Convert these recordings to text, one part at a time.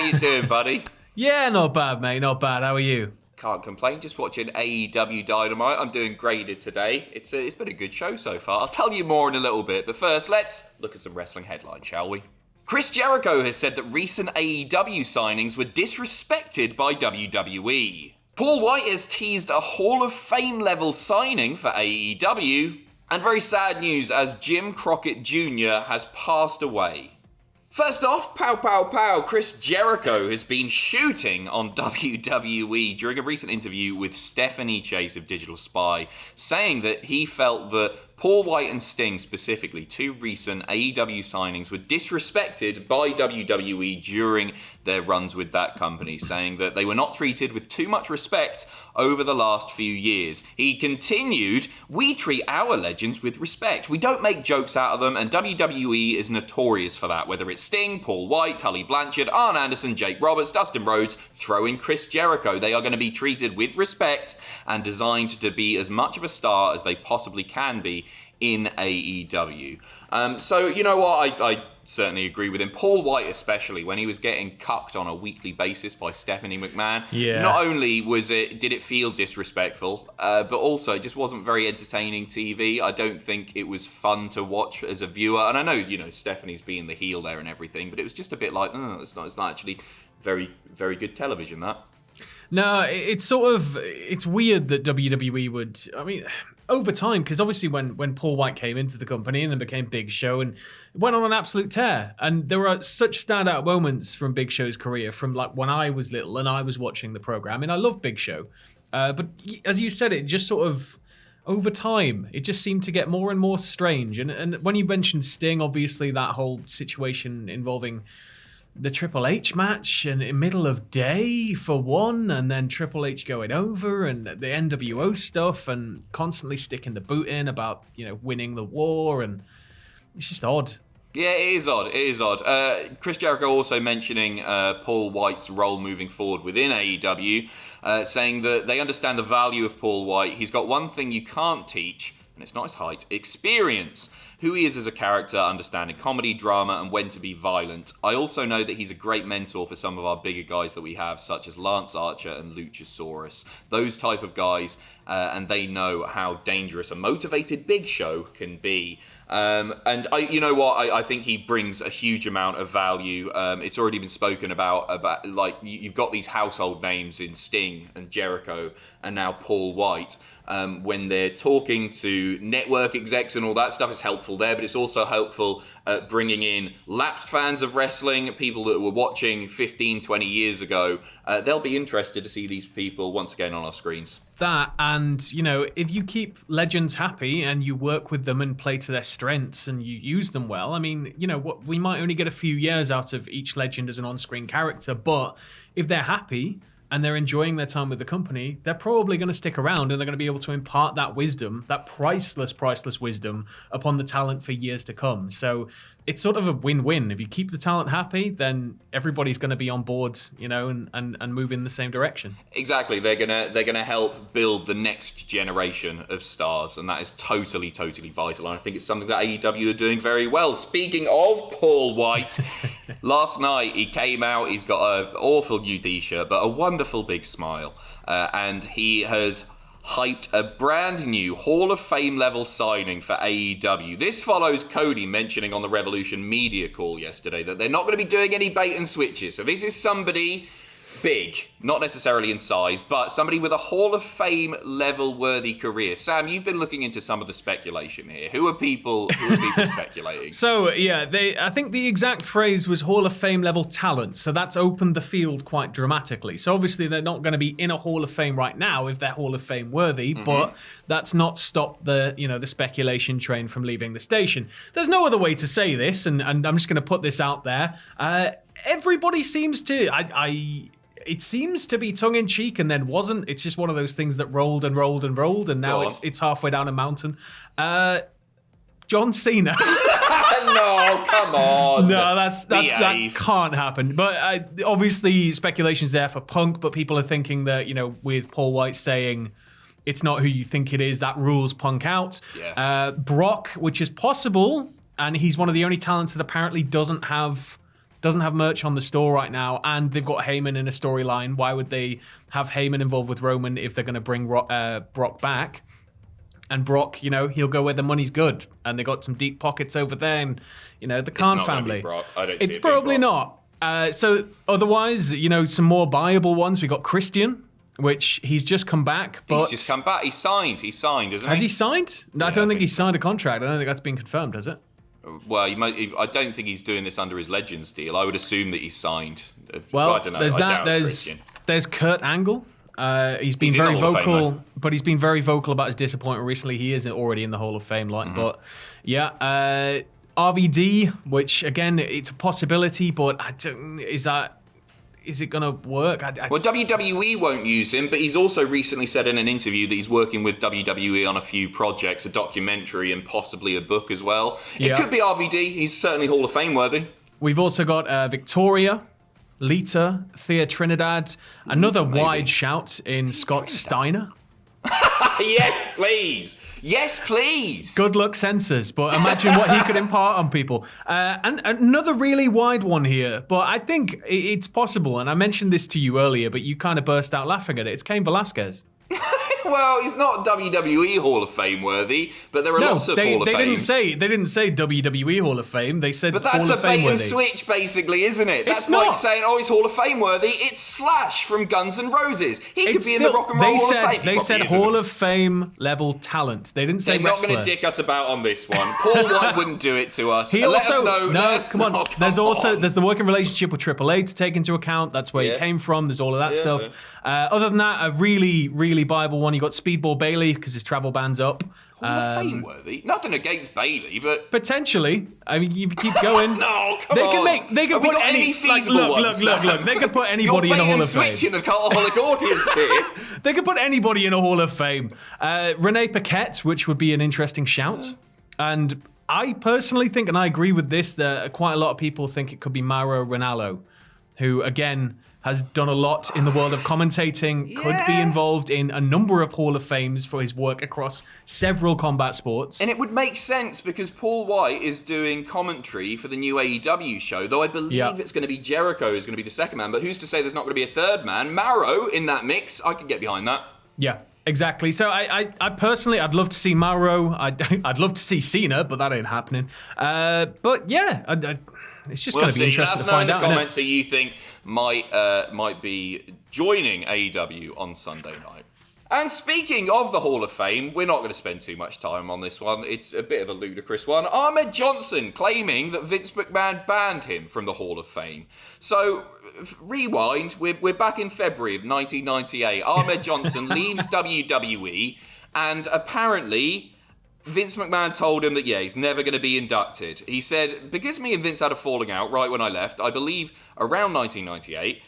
you doing, buddy? Yeah, not bad, mate. Not bad. How are you? Can't complain. Just watching AEW Dynamite. I'm doing graded today. It's been a good show so far. I'll tell you more in a little bit. But first, let's look at some wrestling headlines, shall we? Chris Jericho has said that recent AEW signings were disrespected by WWE. Paul Wight has teased a Hall of Fame level signing for AEW. And very sad news as Jim Crockett Jr. has passed away. First off, pow pow pow, Chris Jericho has been shooting on WWE during a recent interview with Stephanie Chase of Digital Spy, saying that he felt that Paul Wight and Sting specifically, two recent AEW signings, were disrespected by WWE during their runs with that company, saying that they were not treated with too much respect over the last few years. He continued, "We treat our legends with respect. We don't make jokes out of them, and WWE is notorious for that, whether it's Sting, Paul Wight, Tully Blanchard, Arn Anderson, Jake Roberts, Dustin Rhodes, throw in Chris Jericho. They are going to be treated with respect and designed to be as much of a star as they possibly can be in AEW. So, you know what? I certainly agree with him. Paul Wight especially, when he was getting cucked on a weekly basis by Stephanie McMahon. Yeah. Not only did it feel disrespectful, but also it just wasn't very entertaining TV. I don't think it was fun to watch as a viewer. And I know, Stephanie's being the heel there and everything, but it was just a bit like, it's not actually very, very good television, that. No, it's weird that WWE would, over time, because obviously when Paul Wight came into the company and then became Big Show and went on an absolute tear. And there were such standout moments from Big Show's career from like when I was little and I was watching the program. And I love Big Show. But as you said, it just sort of, over time, it just seemed to get more and more strange. And when you mentioned Sting, obviously that whole situation involving the Triple H match and in middle of day for one, and then Triple H going over and the NWO stuff and constantly sticking the boot in about, winning the war, and it's just odd. Yeah, it is odd. Chris Jericho also mentioning Paul Wight's role moving forward within AEW, saying that they understand the value of Paul Wight. He's got one thing you can't teach, and it's not his height, experience. Who he is as a character, understanding comedy, drama, and when to be violent. I also know that he's a great mentor for some of our bigger guys that we have, such as Lance Archer and Luchasaurus. Those type of guys, and they know how dangerous a motivated Big Show can be. And I think he brings a huge amount of value. It's already been spoken about like you've got these household names in Sting and Jericho and now Paul Wight. When they're talking to network execs and all that stuff, is helpful there, but it's also helpful at bringing in lapsed fans of wrestling, people that were watching 15, 20 years ago. They'll be interested to see these people once again on our screens. That, and, if you keep legends happy and you work with them and play to their strengths and you use them well, we might only get a few years out of each legend as an on-screen character, but if they're happy and they're enjoying their time with the company, they're probably going to stick around and they're going to be able to impart that wisdom, that priceless wisdom upon the talent for years to come. So it's sort of a win-win. If you keep the talent happy, then everybody's going to be on board, and move in the same direction. Exactly. They're gonna help build the next generation of stars, and that is totally, totally vital. And I think it's something that AEW are doing very well. Speaking of Paul Wight, last night he came out. He's got an awful new T-shirt, but a wonderful big smile, and he has hyped a brand new Hall of Fame level signing for AEW. This follows Cody mentioning on the Revolution media call yesterday that they're not going to be doing any bait and switches. So this is somebody big, not necessarily in size, but somebody with a Hall of Fame level worthy career. Sam, you've been looking into some of the speculation here. Who are people speculating? So, yeah, I think the exact phrase was Hall of Fame level talent. So that's opened the field quite dramatically. So obviously they're not going to be in a Hall of Fame right now if they're Hall of Fame worthy, but that's not stopped the speculation train from leaving the station. There's no other way to say this, and I'm just going to put this out there. Everybody seems to, it seems to be tongue-in-cheek and then wasn't. It's just one of those things that rolled and rolled and rolled, and now it's halfway down a mountain. John Cena. No, come on. No, that can't happen. But obviously, speculation's there for Punk, but people are thinking that, with Paul Wight saying it's not who you think it is, that rules Punk out. Yeah. Brock, which is possible, and he's one of the only talents that apparently doesn't have doesn't have merch on the store right now, and they've got Heyman in a storyline. Why would they have Heyman involved with Roman if they're going to bring Brock back? And Brock, he'll go where the money's good. And they got some deep pockets over there. And, the Khan family. Brock. I don't it's see it probably being Brock. not. So otherwise, some more buyable ones. We got Christian, which he's just come back. But he's just come back. He's signed, isn't he? Has he signed? No, Yeah, I don't think he's so. signed a contract. I don't think that's been confirmed, has it? Well, I don't think he's doing this under his Legends deal. I would assume that he's signed. Well, I don't know. there's I doubt it's that. Christian. There's Kurt Angle. He's been He's in the very Hall of Fame, vocal, though. but he's been very vocal about his disappointment recently. He is already in the Hall of Fame, but yeah, RVD, which again, it's a possibility, but is it gonna work? Well, WWE won't use him, but he's also recently said in an interview that he's working with WWE on a few projects, a documentary and possibly a book as well. It could be RVD. He's certainly Hall of Fame worthy. We've also got Victoria, Lita, Thea Trinidad, another wide shout in Scott Steiner. Yes, please. Yes, please. Good luck, censors, but imagine what he could impart on people. And another really wide one here, but I think it's possible, and I mentioned this to you earlier, but you kind of burst out laughing at it. It's Cain Velasquez. Well, he's not WWE Hall of Fame worthy, but there are lots of Hall of Fames. They didn't say WWE Hall of Fame. They said But that's Hall a of Fame bait worthy. and switch, basically, isn't it? That's It's like not. saying, oh, he's Hall of Fame worthy. It's Slash from Guns N' Roses. He could be in the Rock and Roll Hall of Fame. They said Hall of Fame level talent. They didn't say They're not wrestler. going to dick us about on this one. Paul Wight wouldn't do it to us. He Let also, us know. no, come on. There's the working relationship with AAA to take into account. That's where he came from. There's all of that stuff. Other than that, a really, really viable one. You got Speedball Bailey because his travel ban's up. Hall of Fame worthy. Nothing against Bailey, but Potentially. I mean, you keep going. no, come on. They can Have we put got any feasible ones? Look. They could put anybody in a Hall of Fame. You're switching the Cultaholic audience here. They could put anybody in a Hall of Fame. Renee Paquette, which would be an interesting shout. And I personally think, and I agree with this, that quite a lot of people think it could be Mauro Ranallo, who, again, has done a lot in the world of commentating, could be involved in a number of Hall of Fames for his work across several combat sports. And it would make sense because Paul Wight is doing commentary for the new AEW show, though I believe it's going to be Jericho is going to be the second man, but who's to say there's not going to be a third man? Mauro in that mix, I could get behind that. Yeah, exactly. So I personally, I'd love to see Mauro. I'd love to see Cena, but that ain't happening. But yeah, it's just going to be interesting to find out. Let us know in the comments who you think might be joining AEW on Sunday night. And speaking of the Hall of Fame, we're not going to spend too much time on this one. It's a bit of a ludicrous one. Ahmed Johnson claiming that Vince McMahon banned him from the Hall of Fame. So, rewind, we're back in February of 1998. Ahmed Johnson leaves WWE, and apparently Vince McMahon told him that, he's never going to be inducted. He said, because me and Vince had a falling out right when I left, I believe around 1998,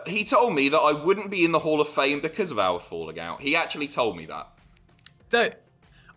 he told me that I wouldn't be in the Hall of Fame because of our falling out. He actually told me that.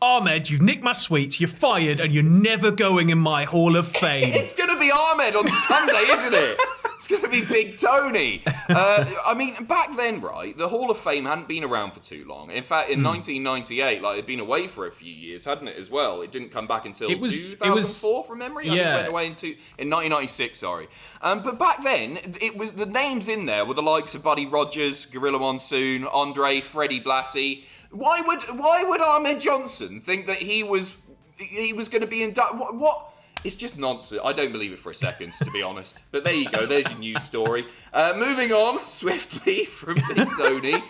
Ahmed, you've nicked my sweets, you're fired, and you're never going in my Hall of Fame. It's going to be Ahmed on Sunday, isn't it? It's going to be Big Tony. I mean, back then, right, the Hall of Fame hadn't been around for too long. In fact, in 1998, it'd been away for a few years, hadn't it, as well? It didn't come back until 2004, from memory? I think it went away in 1996, sorry. But back then, it was the names in there were the likes of Buddy Rogers, Gorilla Monsoon, Andre, Freddie Blassie. Why would Ahmed Johnson think that he was going to be inducted? What? It's just nonsense. I don't believe it for a second, to be honest. But there you go. There's your news story. Moving on swiftly from Big Tony.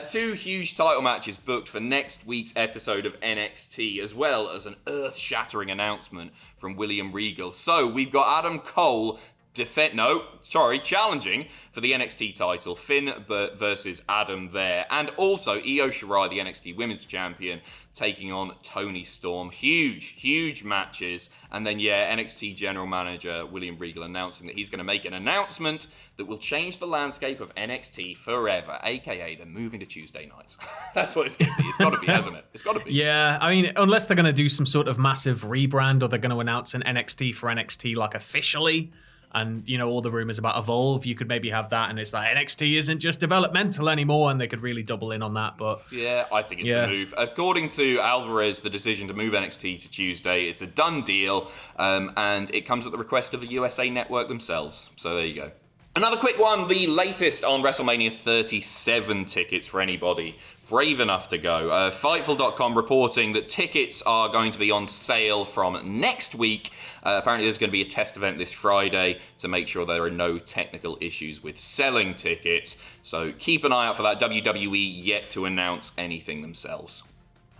2 huge title matches booked for next week's episode of NXT, as well as an earth-shattering announcement from William Regal. So we've got Adam Cole challenging for the NXT title, Finn versus Adam there, and also Io Shirai, the NXT Women's Champion, taking on Toni Storm. Huge matches, and then NXT General Manager William Regal announcing that he's going to make an announcement that will change the landscape of NXT forever, aka they're moving to Tuesday nights. That's what it's going to be. It's got to be, hasn't it? It's got to be. Yeah, I mean, unless they're going to do some sort of massive rebrand or they're going to announce an NXT for NXT like officially. and all the rumors about Evolve, you could maybe have that, and it's like NXT isn't just developmental anymore, and they could really double in on that. But yeah, I think it's the move. According to Alvarez, the decision to move NXT to Tuesday is a done deal, and it comes at the request of the USA Network themselves. So there you go. Another quick one, the latest on WrestleMania 37 tickets for anybody brave enough to go. Fightful.com reporting that tickets are going to be on sale from next week. Apparently there's going to be a test event this Friday to make sure there are no technical issues with selling tickets. So keep an eye out for that. WWE yet to announce anything themselves.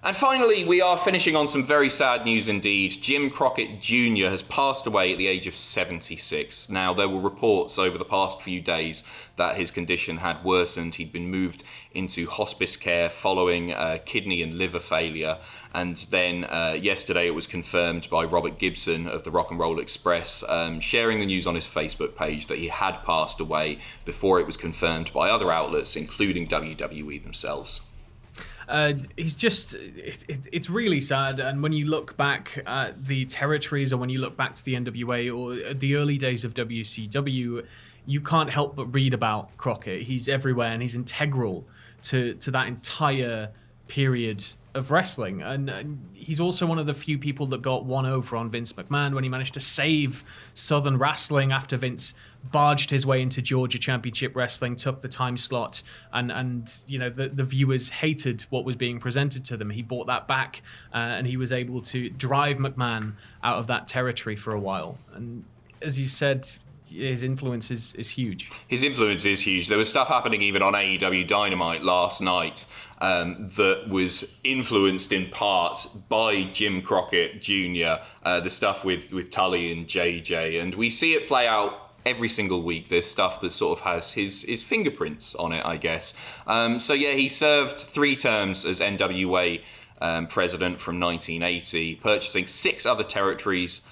And finally, we are finishing on some very sad news indeed. Jim Crockett Jr. has passed away at the age of 76. Now, there were reports over the past few days that his condition had worsened. He'd been moved into hospice care following kidney and liver failure. And then yesterday it was confirmed by Robert Gibson of the Rock and Roll Express, sharing the news on his Facebook page that he had passed away before it was confirmed by other outlets, including WWE themselves. It's really sad. And when you look back at the territories, or when you look back to the NWA or the early days of WCW, you can't help but read about Crockett. He's everywhere, and he's integral to that entire period of wrestling. And he's also one of the few people that got one over on Vince McMahon when he managed to save Southern wrestling after Vince barged his way into Georgia Championship Wrestling, took the time slot, and the viewers hated what was being presented to them. He brought that back, and he was able to drive McMahon out of that territory for a while. And as you said, his influence is huge. His influence is huge. There was stuff happening even on AEW Dynamite last night that was influenced in part by Jim Crockett Jr., the stuff with Tully and JJ. And we see it play out every single week. There's stuff that sort of has his fingerprints on it, I guess. He served 3 terms as NWA president from 1980, purchasing 6 other territories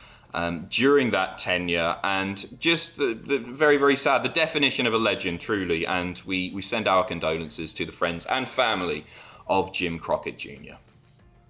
during that tenure, and just the very, very sad, the definition of a legend, truly. And we send our condolences to the friends and family of Jim Crockett Jr.